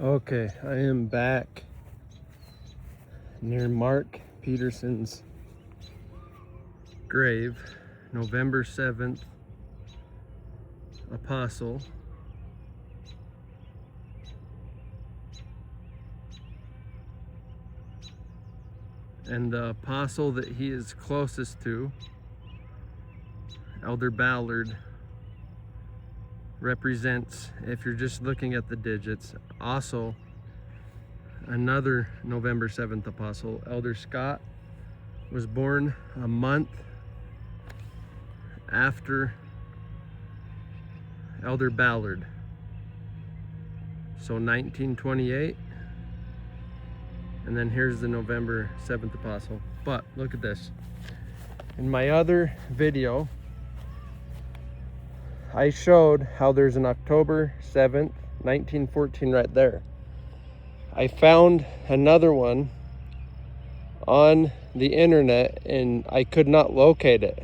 Okay, I am back near Mark Peterson's grave, November 7th, apostle. And the apostle that he is closest to, Elder Ballard, represents, if you're just looking at the digits, also another November 7th apostle. Elder Scott was born a month after Elder Ballard. So 1928. And then here's the November 7th apostle. But look at this. In my other video, I showed how there's an October 7th, 1914 right there. I found another one on the internet and I could not locate it.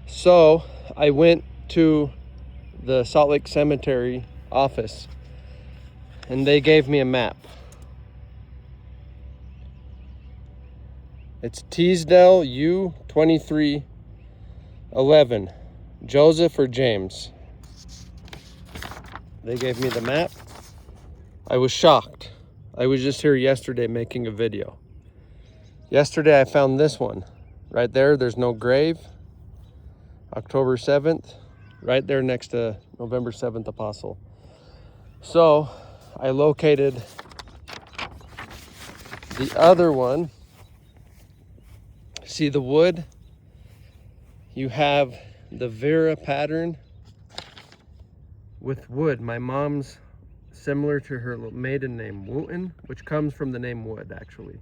So I went to the Salt Lake Cemetery office and they gave me a map. It's Teasdale U2311, Joseph or James. They gave me the map. I was shocked. I was just here yesterday making a video. Yesterday I found this one. Right there, there's no grave. October 7th, right there next to November 7th apostle. So I located the other one. See the wood? You have the Vera pattern with wood. My mom's similar to her maiden name, Wooten, which comes from the name Wood, actually.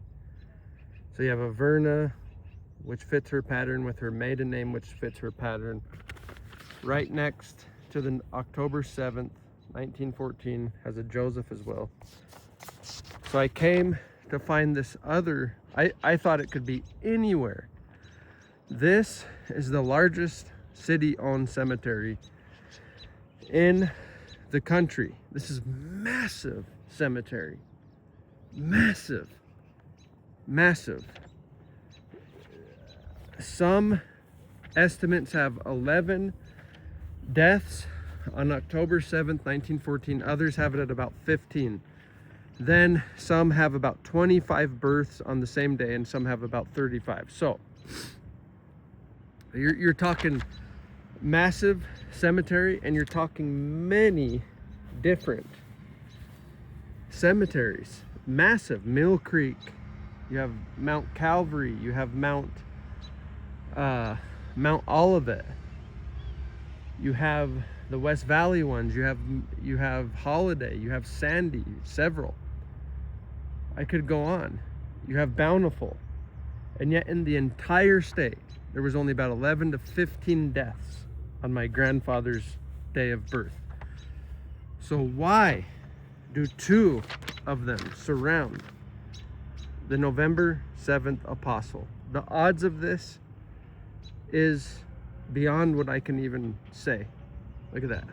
So you have a Verna, which fits her pattern, with her maiden name, which fits her pattern. Right next to the October 7th, 1914, has a Joseph as well. So I came to find this other, I thought it could be anywhere. This is the largest city-owned cemetery in the country. This is massive cemetery. Massive. Massive. Some estimates have 11 deaths on October 7th, 1914. Others have it at about 15. Then some have about 25 births on the same day, and some have about 35. So you're talking massive cemetery, and you're talking many different cemeteries. Massive. Mill Creek, you have Mount Calvary, you have Mount Olivet, you have the West Valley ones, you have Holiday, you have Sandy, several. I could go on. You have Bountiful. And yet in the entire state, there was only about 11 to 15 deaths on my grandfather's day of birth. So why do two of them surround the November 7th apostle? The odds of this is beyond what I can even say. Look at that.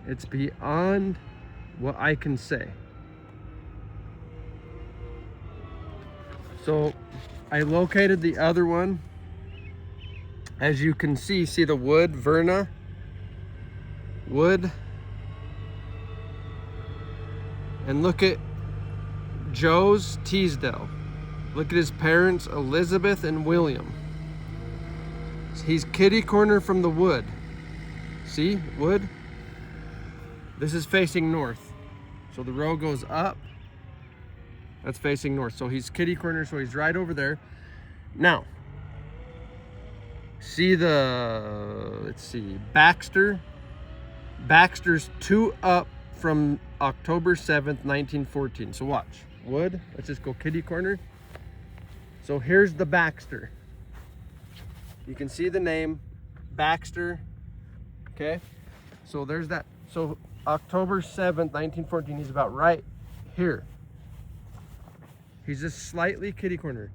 It's beyond what I can say. So I located the other one. As you can see the wood, Verna, wood. And look at Joe's Teasdale. Look at his parents, Elizabeth and William. He's kitty corner from the wood. See, wood? This is facing north. So the row goes up. That's facing north. So he's kitty corner, so he's right over there. Now, see let's see, Baxter. Baxter's 2 up from October 7th, 1914. So watch, wood, let's just go kitty corner. So here's the Baxter. You can see the name, Baxter, okay? So there's that. So October 7th, 1914, he's about right here. He's just slightly kitty corner.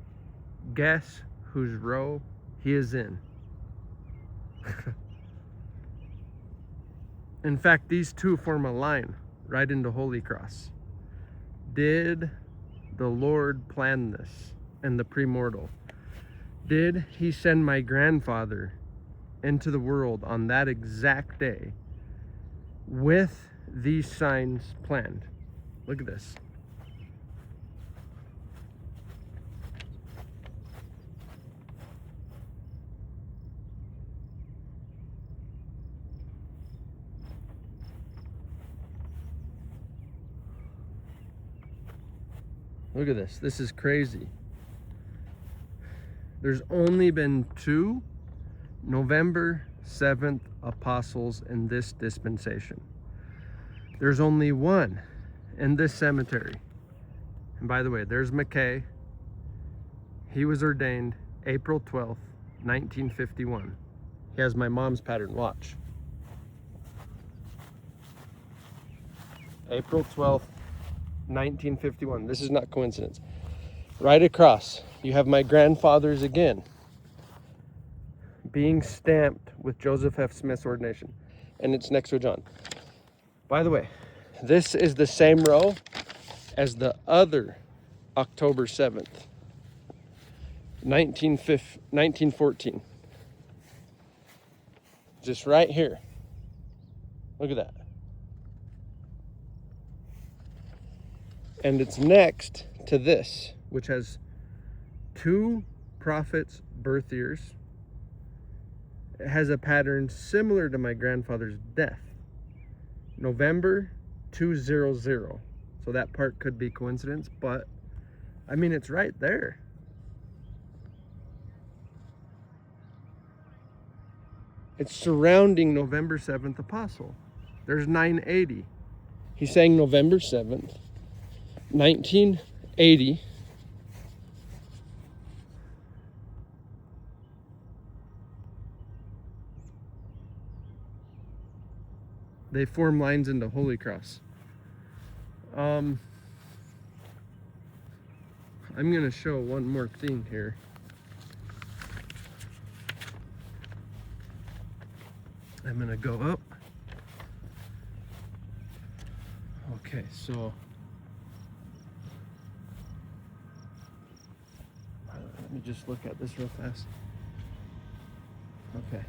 Guess whose row he is in? In fact, these two form a line right into Holy Cross. Did the Lord plan this in the premortal? Did he send my grandfather into the world on that exact day with these signs planned? Look at this. Look at this. This is crazy. There's only been 2 November 7th apostles in this dispensation. There's only 1 in this cemetery. And by the way, there's McKay. He was ordained April 12th, 1951. He has my mom's pattern. Watch. April 12th, 1951. This is not coincidence. Right across, you have my grandfather's again, being stamped with Joseph F. Smith's ordination, and it's next to John. By the way, this is the same row as the other October 7th, 1914. Just right here. Look at that. And it's next to this, which has 2 prophets' birth years. It has a pattern similar to my grandfather's death. November 200. So that part could be coincidence, but I mean, it's right there. It's surrounding November 7th apostle. There's 980. He's saying November 7th, 1980. They form lines into Holy Cross. I'm going to show one more thing here. I'm going to go up. Okay, so let me just look at this real fast. Okay.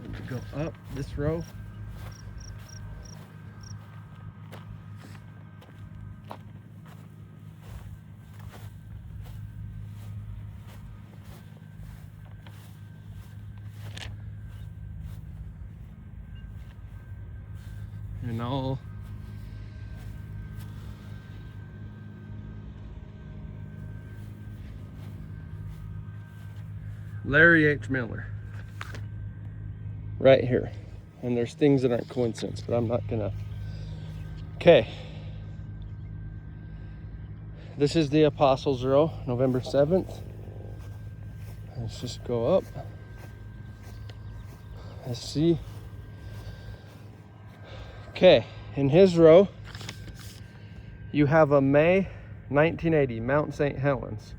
Let me go up this row. And I'll Larry H. Miller. Right here. And there's things that aren't coincidence, but I'm not gonna. Okay. This is the Apostles' Row, November 7th. Let's just go up. Let's see. Okay, in his row, you have a May 1980 Mount St. Helens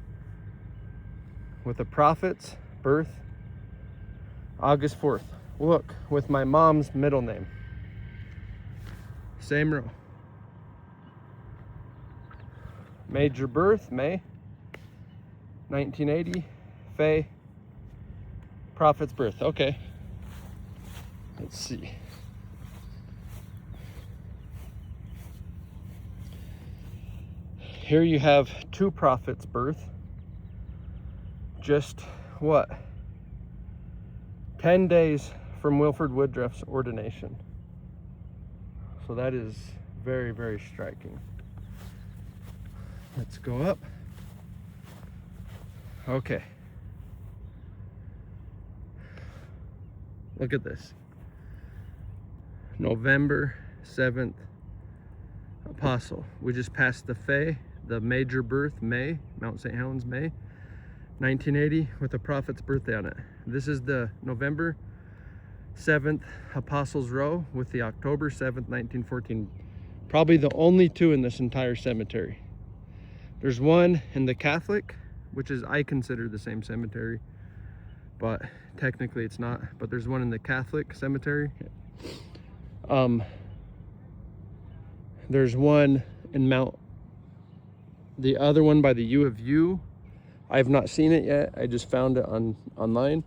with a prophet's birth, August 4th. Look, with my mom's middle name. Same row. Major birth, May 1980, Faye, prophet's birth. Okay. Let's see. Here you have 2 prophets' birth. Just what? 10 days from Wilford Woodruff's ordination. So that is very, very striking. Let's go up. Okay. Look at this. November 7th, apostle. We just passed the Faye, the major birth, May, Mount St. Helens, May, 1980, with the prophet's birthday on it. This is the November 7th Apostles' Row with the October 7th, 1914. Probably the only 2 in this entire cemetery. There's one in the Catholic, which is, I consider the same cemetery, but technically it's not, but there's one in the Catholic cemetery. There's one in the other one by the U of U. I've not seen it yet. I just found it online.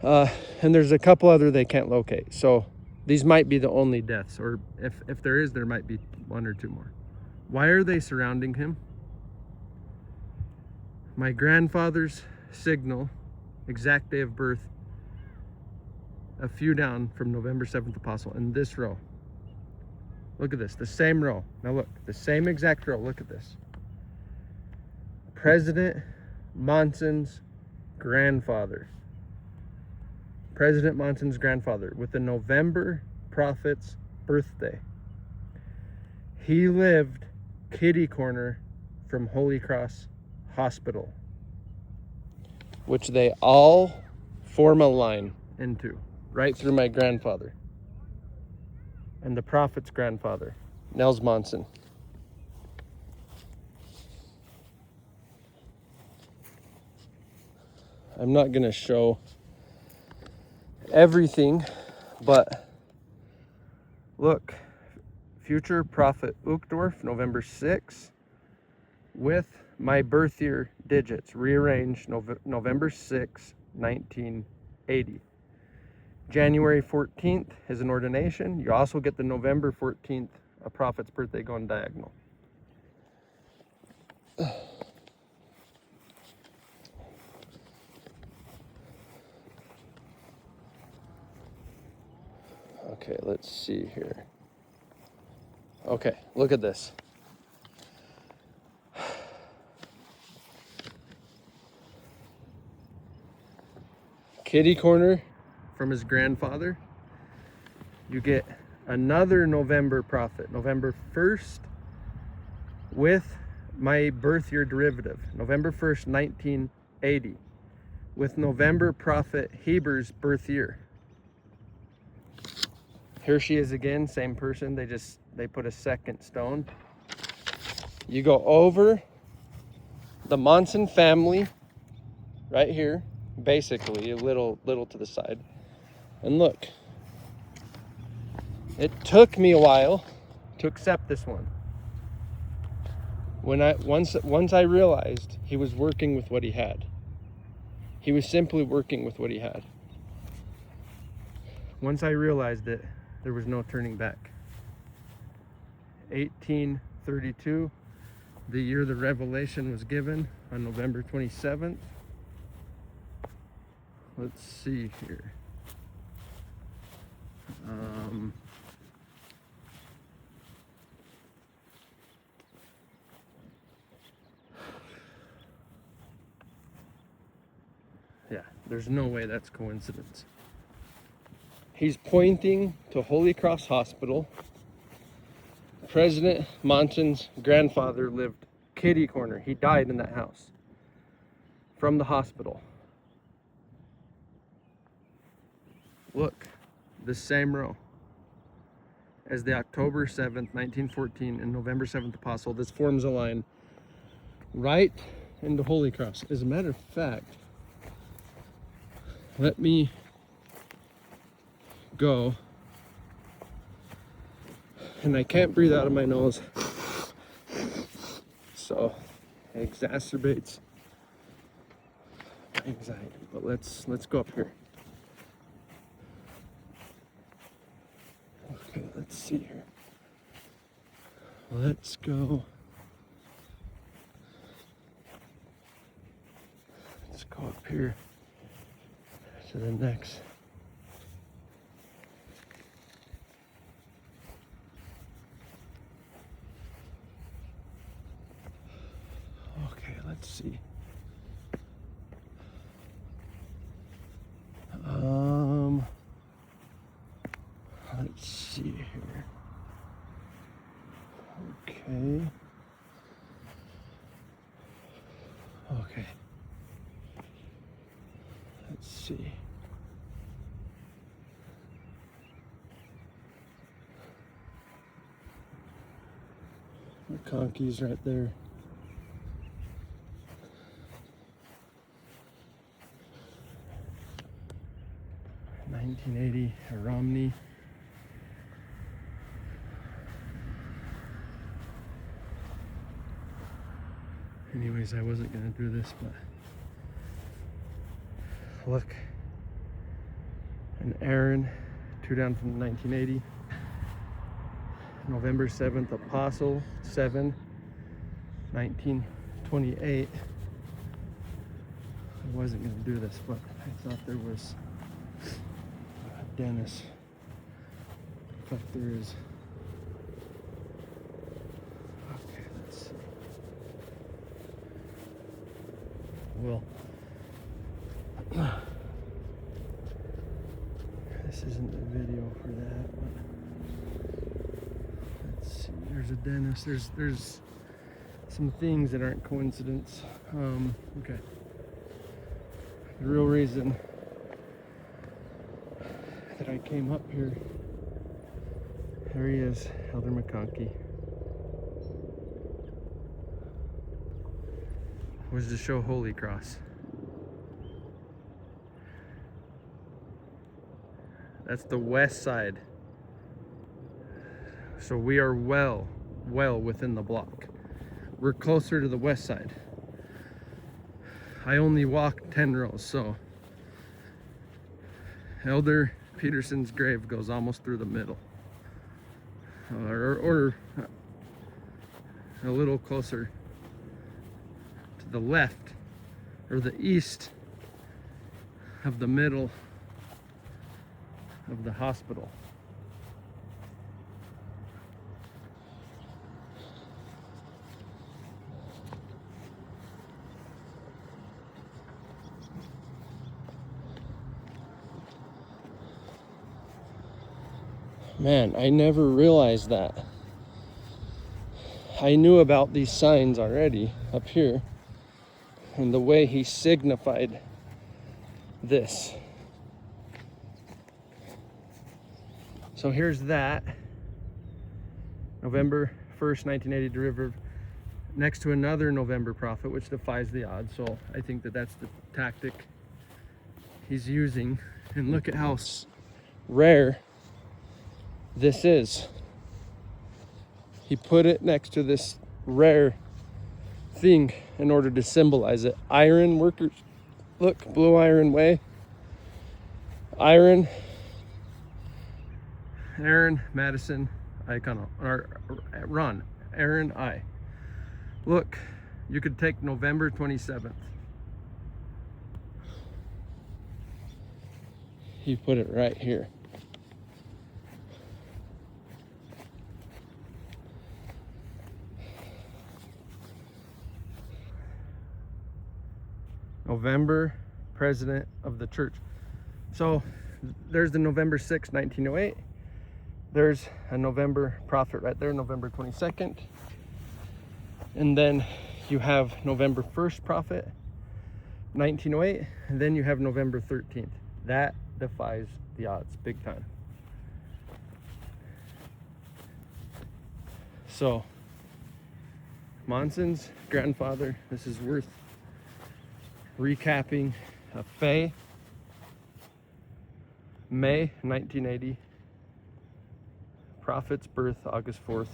And there's a couple other they can't locate. So these might be the only deaths, or if there is, there might be one or two more. Why are they surrounding him? My grandfather's signal, exact day of birth, a few down from November 7th Apostle, in this row. Look at this, the same row. Now look, the same exact row. Look at this. President Monson's grandfather. President Monson's grandfather with the November prophet's birthday. He lived kitty corner from Holy Cross Hospital, which they all form a line into, right through my grandfather and the prophet's grandfather, Nels Monson. I'm not going to show everything, but look, future prophet Uchtdorf, November 6th, with my birth year digits rearranged, November 6, 1980. January 14th is an ordination. You also get the November 14th, a prophet's birthday, going diagonal. Okay, let's see here. Okay, look at this. Kitty corner from his grandfather. You get another November prophet, November 1st, with my birth year derivative, November 1st, 1980, with November prophet Heber's birth year. Here she is again, same person, they put a second stone. You go over the Monson family right here, basically a little to the side, and look, it took me a while to accept this one. Once I realized he was working with what he had. He was simply working with what he had. Once I realized it, there was no turning back. 1832, the year the revelation was given, on November 27th. Let's see here. Yeah, there's no way that's coincidence. He's pointing to Holy Cross Hospital. President Monson's grandfather lived kitty corner. He died in that house from the hospital. Look, the same row as the October 7th, 1914 and November 7th Apostle. This forms a line right into Holy Cross. As a matter of fact, let me go, and I can't breathe out of my nose, so it exacerbates my anxiety. But let's go up here. Okay, let's see here. Let's go. Let's go up here to the next. Okay, let's see. Let's see here. Okay. Okay. Let's see. McConkey's right there. 1980, a Romney. Anyways, I wasn't gonna do this, but look. An Aaron, 2 down from 1980. November 7th, Apostle, 7, 1928. I wasn't gonna do this, but I thought there was a Dennis. In fact, there is. Okay, let's see. Well, this isn't the video for that, but let's see. There's a Dennis. There's some things that aren't coincidence. Okay. The real reason that I came up here. There he is, Elder McConkie. Was to show Holy Cross. That's the west side. So we are well within the block. We're closer to the west side. I only walked 10 rows, so Elder Peterson's grave goes almost through the middle. Or a little closer to the left or the east of the middle of the hospital. Man, I never realized that. I knew about these signs already up here and the way he signified this. So here's that. November 1st, 1980 derivative next to another November prophet, which defies the odds. So I think that that's the tactic he's using. And look at how rare this is. He put it next to this rare thing in order to symbolize it. Iron workers, look, Blue Iron Way. Iron, Aaron, Madison, Icon, or Ron, Aaron, I. Look, you could take November 27th. He put it right here. November, president of the church. So there's the November 6th, 1908. There's a November prophet right there, November 22nd. And then you have November 1st prophet, 1908. And then you have November 13th. That defies the odds big time. So Monson's grandfather, this is worth recapping. Faye, May 1980. Prophet's birth, August 4th.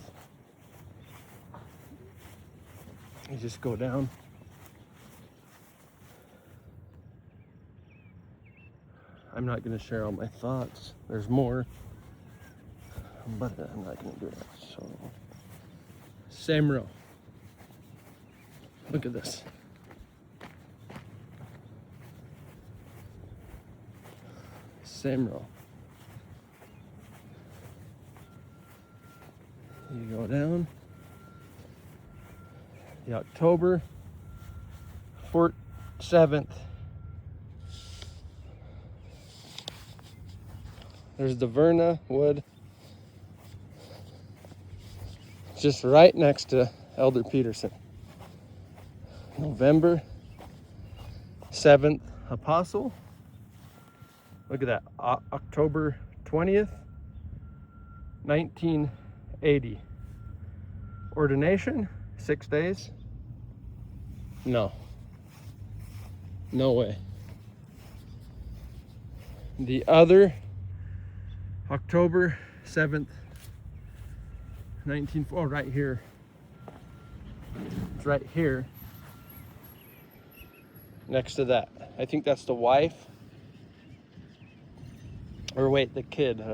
You just go down. I'm not going to share all my thoughts. There's more, but I'm not going to do that. So, same row. Look at this. Same row. You go down. The October 7th. There's the Verna wood. Just right next to Elder Peterson. November 7th, Apostle. Look at that, October 20th, 1980. Ordination, 6 days. No way. The other October 7th, 19... Oh, right here. It's right here. Next to that. I think that's the wife. Or wait, the kid.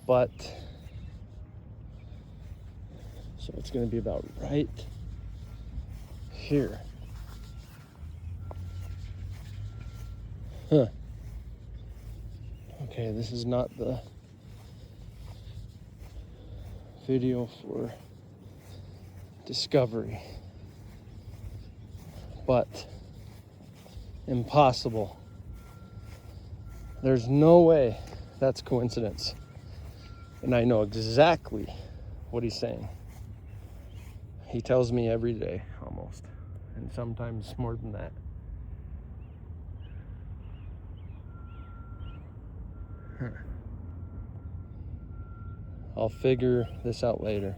But... So it's going to be about right here. Huh. Okay, this is not the video for discovery, but impossible. There's no way that's coincidence. And I know exactly what he's saying. He tells me every day, almost, and sometimes more than that. I'll figure this out later.